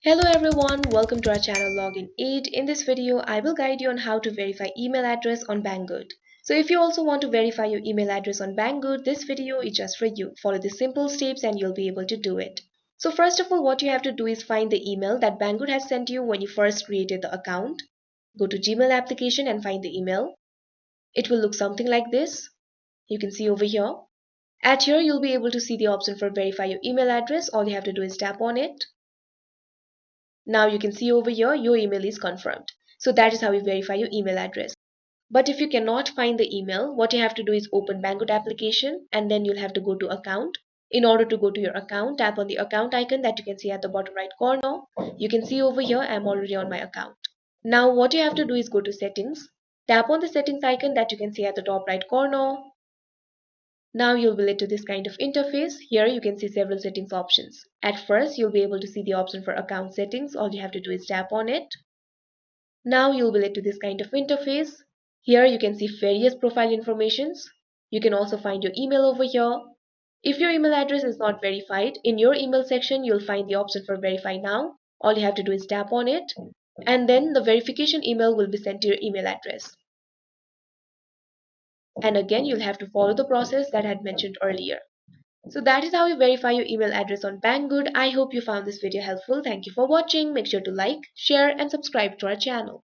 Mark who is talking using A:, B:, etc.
A: Hello everyone, welcome to our channel Login Aid. In this video, I will guide you on how to verify email address on Banggood. So if you also want to verify your email address on Banggood, this video is just for you. Follow the simple steps and you'll be able to do it. So first of all, what you have to do is find the email that Banggood has sent you when you first created the account. Go to Gmail application and find the email. It will look something like this. You can see over here. At here, you'll be able to see the option for verify your email address. All you have to do is tap on it. Now you can see over here your email is confirmed. So that is how you verify your email address. But if you cannot find the email, what you have to do is open Banggood application and then you'll have to go to account. In order to go to your account, tap on the account icon that you can see at the bottom right corner. You can see over here I'm already on my account. Now what you have to do is go to settings. Tap on the settings icon that you can see at the top right corner. Now you'll be led to this kind of interface. Here you can see several settings options. At first you'll be able to see the option for account settings. All you have to do is tap on it. Now you'll be led to this kind of interface. Here you can see various profile informations. You can also find your email over here. If your email address is not verified, in your email section you'll find the option for verify now. All you have to do is tap on it and then the verification email will be sent to your email address. And again, you'll have to follow the process that I had mentioned earlier. So that is how you verify your email address on Banggood. I hope you found this video helpful. Thank you for watching. Make sure to like, share and subscribe to our channel.